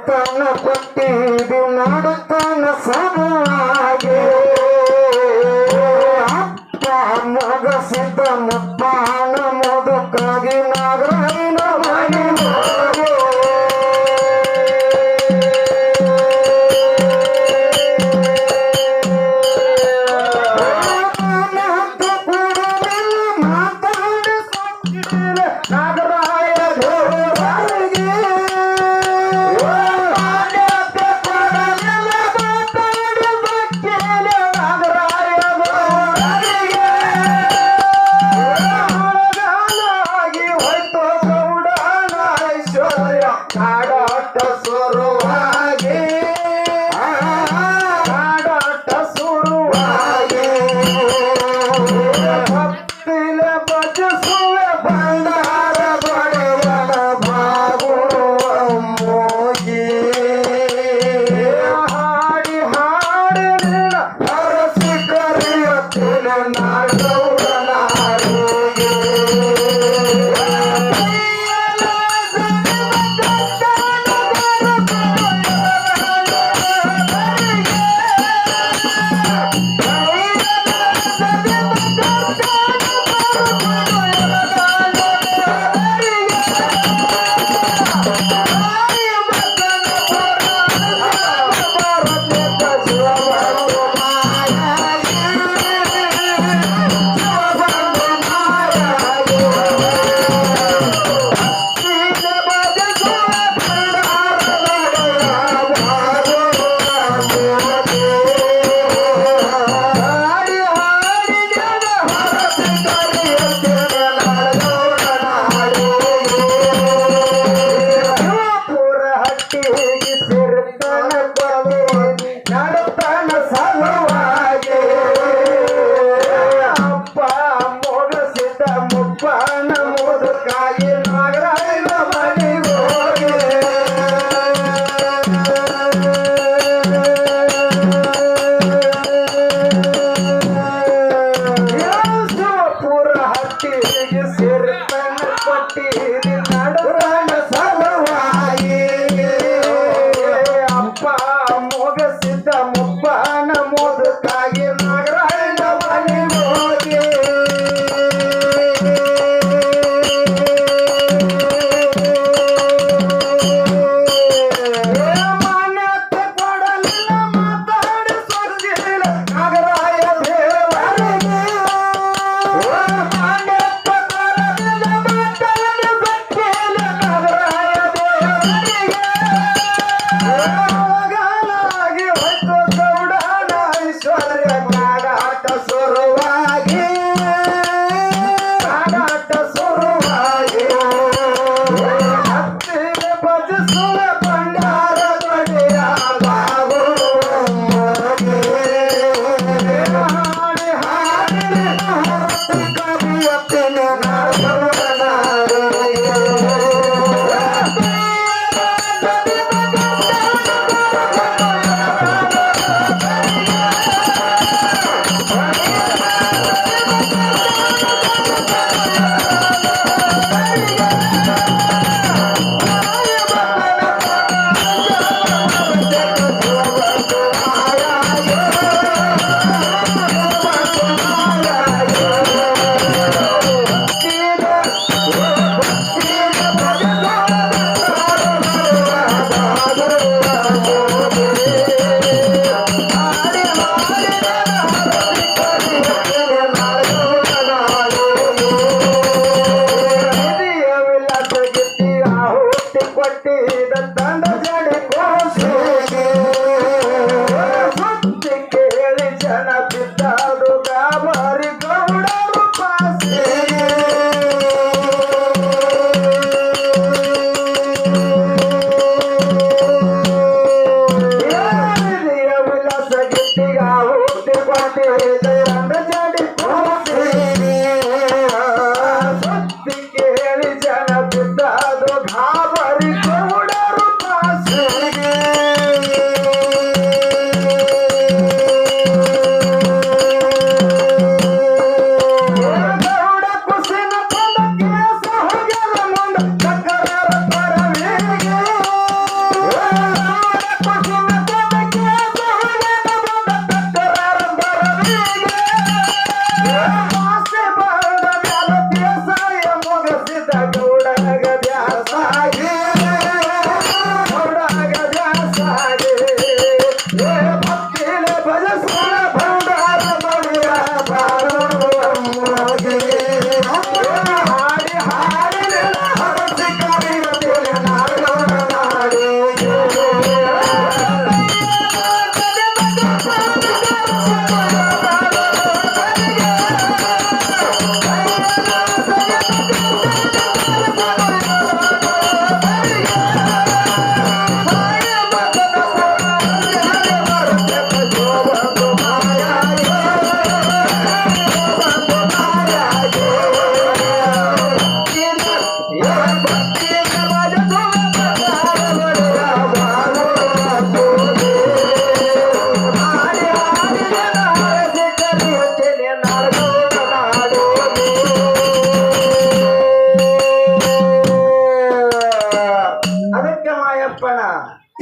ಸಿರಿತನ ಕೊಟ್ಟಿದು ನಡುತನ ಸಮಾಗೆ ಅಪ್ಪ ಮೊಗಸಿದ ಮುಪ್ಪಾನ ಮುದುಕಾಗಿ ನಾಗರಾಯನ ಮನೆ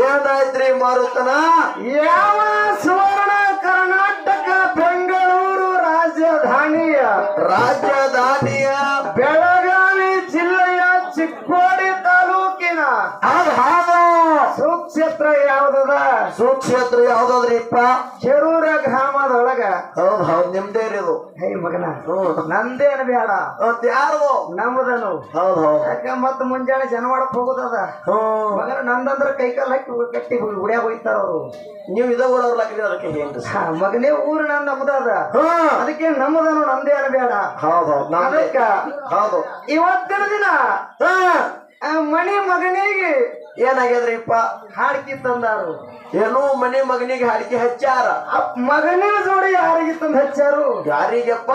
ಏನಾಯ್ತ್ರಿ ಮಾರುತನ? ಯಾವ ಸುವರ್ಣ ಕರ್ನಾಟಕ ಬೆಂಗಳೂರು ರಾಜಧಾನಿಯ ಬೆಳಗಾವಿ ಜಿಲ್ಲೆಯ ಚಿಕ್ಕೋಡಿ ತಾಲೂಕಿನ ಸುಕ್ಷೇತ್ರ ಯಾವ್ದದ? ಸುಕ್ಷೇತ್ರ ಯಾವ್ದಾದ್ರಿಪ್ಪ? ಕೆರೂರ ಗ್ರಾಮದೊಳಗ. ಹೌದ್ ಹೌದ್ ನಿಮ್ದೇ ಇದು. ಹೇ ಮಗನ, ನಂದೇನು ಬೇಡ, ಯಾರು ನಮ್ದನು. ಹೌದ್ ಹೌದ್. ಯಾಕ ಮತ್ ಮುಂಜಾನೆ ಜನವಾಡಕ್ ಹೋಗುದದ ಮಗನ. ನಂದಂದ್ರ ಕೈಕಾಲ್ ಹಾಕಿ ಕಟ್ಟಿ ಗುಡಿಯಾಗ ಹೋಯ್ತಾರ ಅವರು. ನೀವು ಇದ ಊರವ್ರಲ್ಲಾಗ್ರಿ, ಅದಕ್ಕೆ ಏನ್ರಿ ಮಗನೇ ಊರು ನಮ್ದದ, ಅದಕ್ಕೆ ನಮ್ಮದನು, ನಂದೇನು ಬೇಡ. ಹೌದ್ ಹೌದ್. ಅದಕ್ಕ ಹೌದು ಇವತ್ತಿನ ದಿನ ಮಣಿ ಮಗನಿಗೆ ಏನಾಗ್ಯದ್ರಿಪ್ಪ? ಹಾಡ್ಕಿ ತಂದಾರು. ಏನೋ ಮನೆ ಮಗನಿಗೆ ಹಾಡಿಕೆ ಹಚ್ಚಾರ. ಮಗನಿನ ಜೋಡಿ ಯಾರಿಗೆ ತಂದ್ ಹಚ್ಚಾರು? ಯಾರಿಗಪ್ಪ?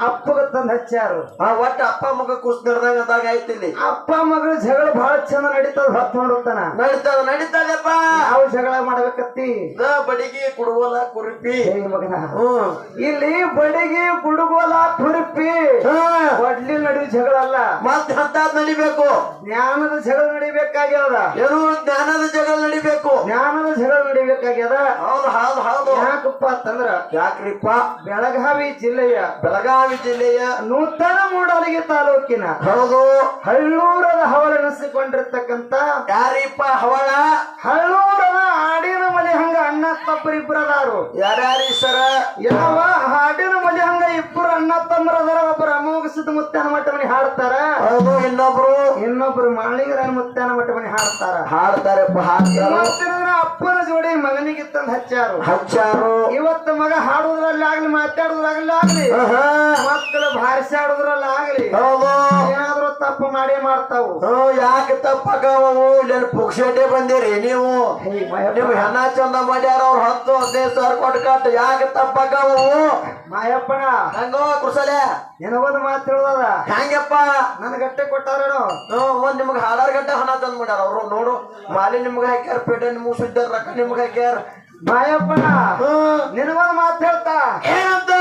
ಅಪ್ಪಗ ತಂದ್ ಹಚ್ಚಾರು. ಒಟ್ಟ ಅಪ್ಪ ಮಗ ಕುಸ್ ನಡೆದಂಗದಾಗ ಆಯ್ತಿಲ್ಲಿ. ಅಪ್ಪ ಮಗಳ ಜಗಳ ಬಹಳ ಚಂದ ನಡೀತದ. ಹೊತ್ತು ನೋಡುತ್ತಾನ. ನಡೀತದಪ್ಪ. ಯಾವ ಜಗಳ ಮಾಡ್ಬೇಕತ್ತಿ? ಬಡಿಗೆ ಕುಡುಗೋಲ ಕುರುಪಿ. ಮಗನ, ಇಲ್ಲಿ ಬಡಿಗೆ ಕುಡುಗೋಲ ಕುರುಪಿ ಒಡ್ಲಿ ನಡುವೆ ಜಗಳ ಅಲ್ಲ, ಮತ್ತೆ ಹತ್ತಾದ್ ನಡಿಬೇಕು. ಜ್ಞಾನದ ಜಗಳ ನಡಿಬೇಕಾಗ್ಯದ. ಏನು ಜ್ಞಾನದ ಜಗಳ ನಡಿಬೇಕು. ಜ್ಞಾನದ ಜಗಳ ನಡಿಬೇಕಾಗ್ಯದ. ಹೌದು ಹೌದು ಹೌದು. ಯಾಕಪ್ಪ ಅಂತಂದ್ರ, ಯಾಕ್ರಿಪ್ಪ? ಬೆಳಗಾವಿ ಜಿಲ್ಲೆಯ ನೂತನ ಮೂಡಲಗಿ ತಾಲೂಕಿನ ಹೌದು ಹಳ್ಳೂರದ ಹವಳೆನಿಸಿಕೊಂಡಿರ್ತಕ್ಕಂತ ಯಾರಿಪ್ಪ ಹವಳ? ಹಳ್ಳೂರದ ಆಡಿನ ಮನೆ ಹಂಗ ಅಣ್ಣ ತಪ್ಪರಿಬ್ಬರದಾರು. ಯಾರ್ಯಾರಿ ಸರ? ಯಾವ ಹಾಡಿನ ಮನೆ ಹಂಗ ಇಬ್ಬರು ಅಣ್ಣ ತಮ್ಮರದಾರ. ಒಬ್ಬರು ಅಮೋಘ ಸಿದ್ಧ ಮುತ್ಯಾನ ಮಟ್ಟ ಮನೆ ಹಾಡ್ತಾರ. ಹೌದು. ಇನ್ನೊಬ್ರು ಮಾಳಿಗರ ಮುತ್ಯಾನ ಮಟ್ಟ ಮನೆ ಹಾಡ್ತಾರ. ಹಾಡ್ತಾರಪ್ಪ. ಅಪ್ಪನ ಜೋಡಿ ಮಗನಿಗೆ ತಂದು ಹಚ್ಚಾರು. ಇವತ್ತು ಮಗ ಹಾಡುದ್ರಲ್ಲಿ ಆಗ್ಲಿ, ಮಾತಾಡುದ್ರಾಗ್ಲಿ ಆಗ್ಲಿ, ಮಕ್ಕಳು ಭಾರಿಸಾಡುದ್ರಲ್ಲಿ ಆಗ್ಲಿ, ಏನಾದ್ರು ತಪ್ಪು ಮಾಡೇ ಮಾಡ್ತಾವು. ಯಾಕೆ ತಪ್ಪಾಗವು? ಇಲ್ಲಿ ಪುಕ್ಷಟೆ ಬಂದಿರಿ ನೀವು. ನಿಮ್ಗೆ ಹೆಣ ಚಂದ ಮಾಡ್ಯಾರ ಅವ್ರು 10-15 ಸಾವಿರ ಕೊಟ್ಟು ಯಾಕೆ ತಪ್ಪಾಗವು? ಮಾಯಪ್ಪಣ ಹಂಗೋ ಕುಸಲೆ ಏನೋದು ಮಾತು ಹೇಳೋದ ಹೆಂಗಪ್ಪ? ನನ್ ಗಟ್ಟೆ ಕೊಟ್ಟಾರೇನೋ. ಒಂದ್ ನಿಮ್ಗೆ ಹಾಡಾರ್ ಗಂಟೆ ಹಣ ತಂದ್ ಮಾಡ್ಯಾರ ಅವ್ರು. ನೋಡು, ಮಾಲಿ ನಿಮ್ಗೆ ಹಾಕ್ಯಾರ, ಪೇಟೆ ನಿಮ್ಗೆ ಸುದ್ದಾರ, ರೊಕ್ಕ ನಿಮ್ಗೆ ಹಾಕ್ಯಾರ. ಮಾಯಪ್ಪಣ ನಿನಗೊಂದು ಮಾತು ಹೇಳ್ತಾ. ಏನಂತ?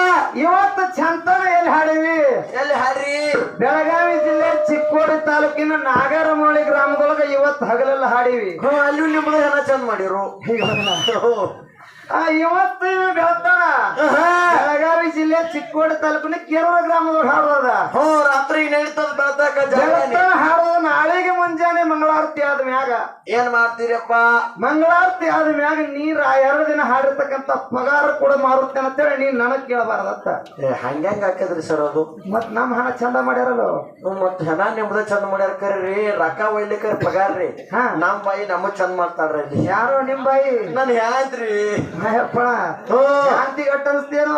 ಇವತ್ತು ಚಂತನ ಎಲ್ಲಿ ಹಾಡಿವಿ? ಎಲ್ಲಿ ಹಾಡ್ರಿ? ಬೆಳಗಾವಿ ಜಿಲ್ಲೆ ಚಿಕ್ಕೋಡಿ ತಾಲೂಕಿನ ನಾಗರಮೋಳಿ ಗ್ರಾಮದೊಳಗ ಇವತ್ತು ಹಗಲೆಲ್ಲ ಹಾಡಿವಿ. ಅಲ್ಲಿ ನಿಮ್ಗೆ ಹಣ ಚಂದ ಮಾಡಿರು. ಇವತ್ತು ಬೆಳತಾನ ಬೆಳಗಾವಿ ಜಿಲ್ಲೆ ಚಿಕ್ಕೋಡಿ ತಾಲೂಕಿನ ಕೆರೂರ ಗ್ರಾಮದೊಳಗೆ ಹಾಡೋದ. ರಾತ್ರಿ ನಡೀತದ ಬೆಳತಾಕ ಹಾಡೋದ. ನಾಳೆಗೆ ಮುಂಜಾನೆ ಮಂಗಳಾರತಿ ಆದ ಮ್ಯಾಗ ಏನ್ ಮಾಡ್ತೀರಪ್ಪ? ಮಂಗಳಾರತಿ ಆದ ಮ್ಯಾಗ ನೀರ್ 2 ದಿನ ಹಾಡಿರ್ತಕ್ಕಂತ ಪಗಾರ ಕೂಡ ಮಾರುತ್ತೇನೆ ಅಂತೇಳಿ ನೀನ್ ನನಗ್ ಕೇಳಬಾರದತ್ತ. ಹಂಗ್ಯಾಂಗ ಹಾಕಿದ್ರಿ ಸರ್ ಅದು? ಮತ್ ನಮ್ ಹಣ ಚಂದ ಮಾಡ್ಯಾರಲ್ಲ. ಮತ್ ಹಣ ನಿಮ್ದ ಚಂದ ಮಾಡ್ಯಾರ ಕರೀ, ರೊಕ್ಕ ಒಯ್ಲಿಕ್ಕ ಪಗಾರ್ರಿ. ನಮ್ ಬಾಯಿ ನಮಗ್ ಚಂದ ಮಾಡ್ತಾರ್ರಿ. ಯಾರೋ ನಿಮ್ ಬಾಯಿ? ನನ್ ಹ್ಯಾಂತ್ರಿ ಶಾಂತಿ ಗಟ್ಟ ಅನ್ಸ್ತೇನೋ?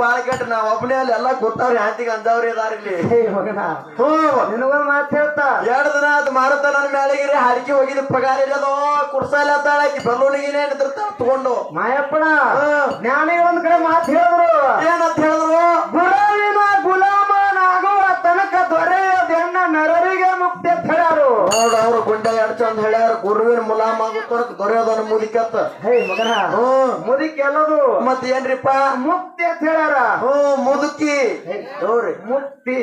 ಬಾಳ ಗಟ್ಟ. ನಾವ್ ಒಬ್ಬನೇ ಅಲ್ಲಿ ಎಲ್ಲಾ ಗೊತ್ತಾವ್ರಿ. ಹ್ಯಾಂತಿಗೆ ಅಂದವ್ರಿ ಅದಾರಿಲ್ಲಿ. ಮಗನ ನಿನಗೊಂದ್ ಮಾತು ಹೇಳ್ತಾ. 2 ದಿನ ಅದು ಮಾರುತ್ತ ನನ್ನ ಮ್ಯಾಲಿಗಿರಿ ಹಾಡಿಕೆ ಹೋಗಿದ್ ಪಗಾರ ಇರೋದು ಕುರ್ಸಾಲ ತಾಳಕಿ ಬಲ್ಲೂನಿಗೆ ತಗೊಂಡು. ಮಾಯಪ್ಪಣ ಜ್ಞಾನಿ ಒಂದ್ ಕಡೆ ಮಾತು ಹೇಳಿದ್ರು. ಏನಂತ ಹೇಳಿದ್ರು? ಗುಲಾಮಿನ ಗುಲಾಮನಾಗುವ ತನಕ ದೊರೆಯದೆಣ್ಣ ನರರಿಗೆ ಮುಕ್ತಿ ಅಂತ ಹೇಳ್ಯಾರು. ನೋಡ ಅವ್ರು ಗುಂಡೆ ಚಂದ ಹೇಳ್ಯಾರ. ಗುರುವಿನ ಮುಲಾಮ್ ಆಗುತ್ತ ದೊರೆಯೋದನ್ನ ಮುದಿಕತ್ತ. ಮಗನ ಮುದುಕಿ ಎಲ್ಲದು ಮತ್ ಏನ್ರಿಪ್ಪ? ಮುಕ್ತಿ ಅಂತ ಹೇಳ್ಯಾರ. ಮುದುಕಿ ನೋಡ್ರಿ, ಮುಕ್ತಿ.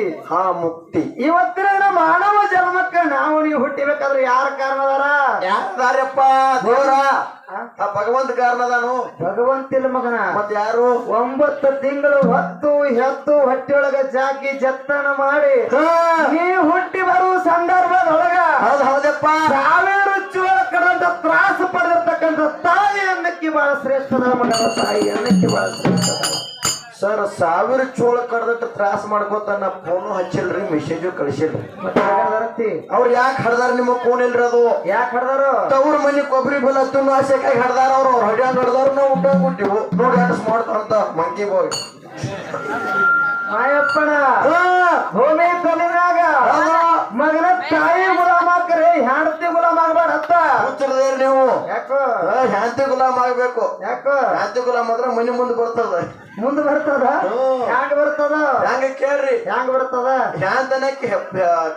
ಮುಕ್ತಿ. ಇವತ್ತಿನ ಮಾನವ ಜನ್ಮಕ್ಕ ನಾವು ನೀವು ಹುಟ್ಟಿಬೇಕಾದ್ರೆ ಯಾರ ಕಾರಣ ಅದಾರ? ಯಾರಪ್ಪ? ದೇವರ ಭಗವಂತ ಕಾರಣದಾನು. ಭಗವಂತಿಲ್ಲ ಮಗನ. ಮತ್ ಯಾರು? 9 ತಿಂಗಳು ಹೊತ್ತು ಹೆತ್ತು ಹೊಟ್ಟೆಯೊಳಗ ಜಾಕಿ ಜತ್ತನ ಮಾಡಿ ನೀ ಹುಟ್ಟಿ ಬರುವ ಸಂದರ್ಭದೊಳಗ ಹೌದಪ್ಪ ಸಾವಿರ ಚೋಳ ಕಡಂತ ತ್ರಾಸ ಪಡೆದಿರ್ತಕ್ಕಂಥ ತಾಯಿ ಅನ್ನಕ್ಕೆ ಬಹಳ ಶ್ರೇಷ್ಠದ ಮಗನ. ತಾಯಿ ಅನ್ನಕ್ಕೆ ಬಹಳ ಶ್ರೇಷ್ಠದ ಸರ್. 1000 ಚೋಳ ಕಡ್ದಟ್ಟು ತ್ರಾಸ ಮಾಡ್ಕೋತ ನಾ ಫೋನು ಹಚ್ಚಿಲ್ರಿ, ಮೆಸೇಜು ಕಳಿಸಿಲ್ರಿ. ಅವ್ರು ಯಾಕೆ ಹಡ್ದಾರ? ನಿಮಗ್ ಫೋನ್ ಇಲ್ರಿ. ಅದು ಯಾಕೆ ಹಡ್ದಾರು? ಅವ್ರ ಮನೆ ಕೊಬ್ಬರಿ ಬೆಲ್ಲ ತಿನ್ನು ಆಸೆಕಾಗಿ ಹಡ್ದಾರ. ಅವ್ರು ಹಡ್ಯಾಂಗ್ ಹಡ್ದಾರ. ನಾವು ಊಟ ಕೊಟ್ಟಿವು. ನೋಡಿ ಆಟ ಮಾಡ್ತಾರಂತ ಮಂಕಿ ಬಾಯ್. ಮಾಯಪ್ಪನ ಭೂಮಿ ತಲೆನಾಗ ಮಗನ ತಾಯಿ ಗುಲಾಮ್ ಹಾಕ್ರಿ, ಹೆಂಡತಿ ಗುಲಾಮ್ ಆಗ್ಬೇಡ ಹತ್ತ ಹುಚ್ಚರದೇರಿ ನೀವು. ಯಾಕೋ ಹೆಂಡತಿ ಗುಲಾಮ್ ಆಗ್ಬೇಕು. ಯಾಕೋ ಹೆಂಡತಿ ಗುಲಾಮ್ ಆದ್ರೆ ಮನೆ ಮುಂದೆ ಬರ್ತದ. ಮುಂದೆ ಬರ್ತದ? ಹ್ಯಾಂಗ ಬರ್ತದ? ಹೆಂಗ ಕೇಳ್ರಿ. ಹ್ಯಾಂಗ ಬರ್ತದ? ಹ್ಯಾಂತನಕ್ಕೆ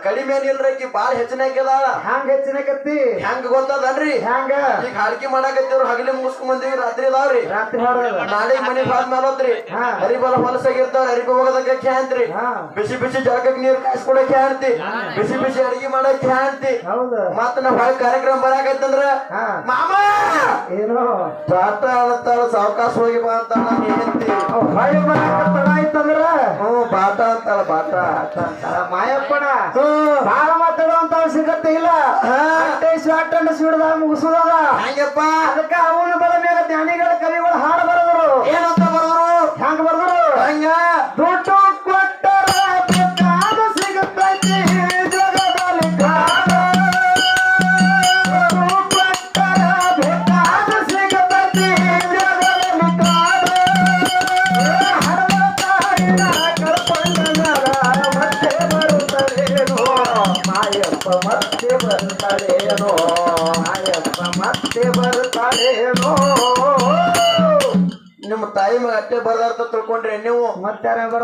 ಕಡಿಮೆ ಏನಿಲ್ರಿ, ಬಾಳ ಹೆಚ್ಚಿನಕ್ಕಿದಾಳ. ಹ್ಯಾಂಗ ಹೆಚ್ಚಿನಕತ್ತಿ? ಹೆಂಗ ಗೊತ್ತದನ್ರಿ? ಹ್ಯಾಂಗ? ಈಗ ಹಾಡ್ಕಿ ಮಾಡಾಕತ್ತಿವ್ರು. ಹಗಲಿ ಮುಗಿಸ್ಕೊಂಡ್ ಬಂದಿವಿ, ರಾತ್ರಿ ಇದಾವ್ರಿ. ರಾತ್ರಿ ಹಾಡೋದ ನಾಳೆಗ್ ಮನೆ ಬಾದ್ಮೇಲೆ ಹೋದ್ರಿ. ಹರಿಬಲ ಹೊಲಸಾಗಿರ್ತಾವ, ಅರಿಬಿ ಹೋಗೋದಕ್ಕೆ ಕ್ಯಾಂತ್ರಿ. ಬಿಸಿ ಬಿಸಿ ಜಳಕಕ್ಕೆ ನೀರ್ ಕಾಯಿಸ್ಕೊಡಕ್ಕೆ ಹಾಡ್ತಿ, ಬಿಸಿ ಬಿಸಿ ಅಡಿಗೆ ಮಾಡಕ್ಕೆ ಹಾಡ್ತಿ. ಹೌದು. ಮತ್ತ ನಾವ್ ಹೊರಗೆ ಕಾರ್ಯಕ್ರಮ ಬರಾಕತ್ತಂದ್ರ ಹಾ ಮಾಮ ಏನೋ ಟಾಟ ಅನ್ನತ್ತಾಳ ಸಾವಕಾಶ ಹೋಗಿ ಬಾ ಅಂತ ನಾನು ಹೇಳ್ತಿ ಹೊಳ್ಳಿ ಬರಾಕ ತಡ ಆಯ್ತಂದ್ರ ಬಾಟ ಅಂತಾಳ ಬಾಟ ಮಾಯಪ್ಪಣ ಬಾಳ ಮಾತಾಡುವಂತ ಸಿಗತ್ತೆ ಇಲ್ಲ ಶಾರ್ಟ್ ಸಿಡದ ಮುಗಿಸೋದ ಹಂಗಪ್ಪ ಅದಕ್ಕ ಅವನ ಬಲ ಮೇಲೆ ಜ್ಞಾನಿಗಳ ಕವಿಗಳು ಹಾಡು ಬರೆದರು ಏನಂತ ಬರೋರು ಹಂಗ ಬರೆದರು ಹಂಗ ದುಡ್ಡು ಕೊಟ್ಟರ ಬೇಕಾದ ಸಿಗುತ್ತೈತಿ ಜಗದಲ್ಲಿ ಕಾದ ದುಡ್ಡು ಕೊಟ್ಟರ ಬೇಕಾದ ಸಿಗುತ್ತೈತಿ ಜಗದಲ್ಲಿ ಕಾದ ಹರದ ತಾಯಿನ ಕಳ್ಕೊಂಡನರ ಮತ್ತೆ ಬರುತ್ತಲೇನೋ ಮಾಯಪ್ಪ ಮತ್ತೆ ಬರ್ತಾಳೇನೋ ಮಾಯಪ್ಪ ಮತ್ತೆ ಬರ್ತಾಳೇನೋ ನಿಮ್ಮ ತಾಯಿ ಅಟ್ಟೆ ಬರ್ದಾರ್ತ ತಿಳ್ಕೊಂಡ್ರೆ ನೀವು ಮತ್ತೆ ಬರ